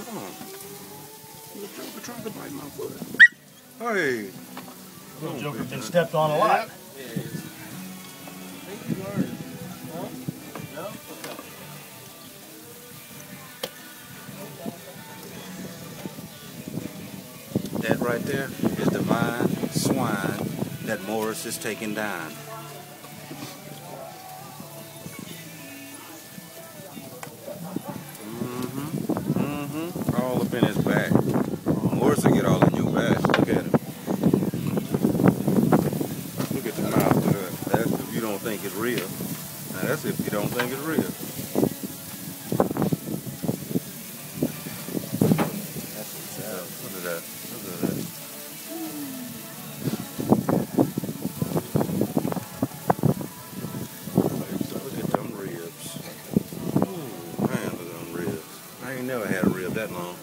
The Joker tried to bite my foot. Hey. Little Joker been stepped on a lot. That right there is divine swine that Morris is taking down. All up in his back. Morris will get all in your back. Look at him. Look at the mouth. That's if you don't think it's real. Now that's if you don't think it's real. Look at that. Look at that. Look at them ribs. Ooh, man, look at them ribs. I ain't never had a rib that long.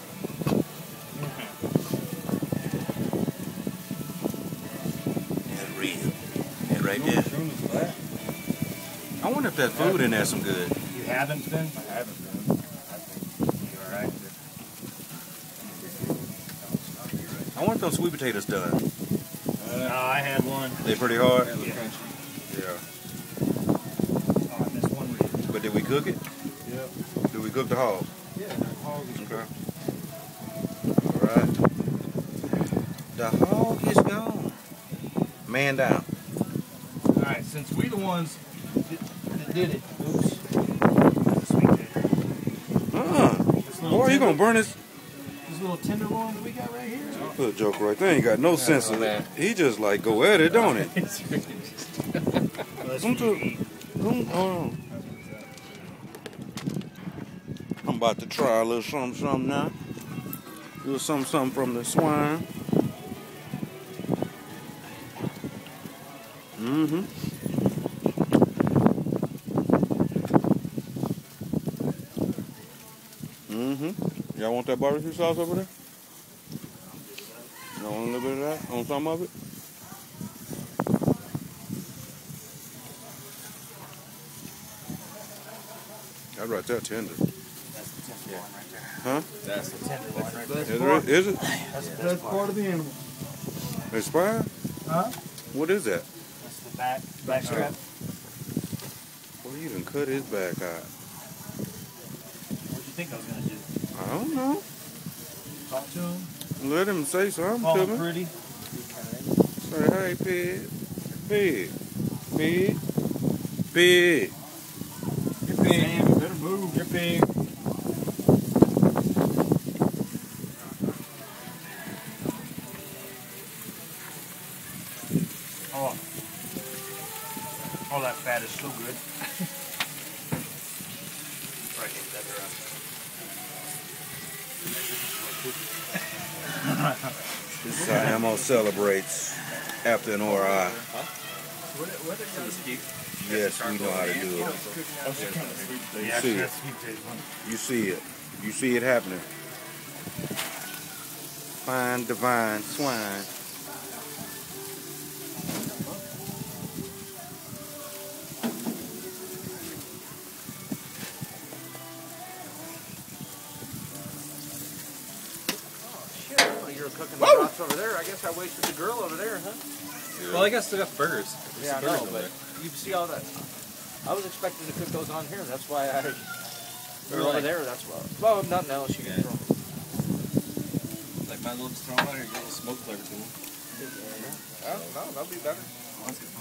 That rib. That right there. I wonder if that food in there some good. You haven't been? I haven't been. I think you're alright. I wonder if those sweet potatoes done. No, I had one. They pretty hard? Yeah. Yeah. Oh, I missed one rib. But did we cook it? Yep. Did we cook the hog? Yeah, the hog is okay. Alright. The hog is gone. Man down. Alright, since we the ones that did it. Oops. That's a sweet potato. Boy, you gonna burn this? This little tenderloin that we got right here. Little joker right there ain't got no sense of it. He just like go at it, don't he? I'm about to try a little something now. A little something from the swine. Y'all want that barbecue sauce over there? Y'all want a little bit of that on some of it? That right there tender. That's the tenderloin right there. Huh? That's the tenderloin right there. Is it? That's the best part of the animal. It's spine? Huh? What is that? That's the back strap. Well, you done cut his back out. What do you think I was going to do? I don't know. Talk to him? Let him say something Call to him me. pretty. Say, hey, pig. Pig. Pig. Pig. You're pig. Sam, you better move. You're pig. Oh, that fat is so good. This is how Ammo celebrates after an RI. Yes, we know how to do it. You see it. You see it happening. Fine, divine swine. You're cooking the broth over there. I guess I wasted the grill over there, huh? Yeah. Well, I guess they got the burgers. Yeah, I know, but you see all that. I was expecting to cook those on here. That's why they're over there. That's why. Well, nothing else you can throw. Like my little just throw on there, get a little smoke flavor to them. No, that'll be better. Oh, that's good.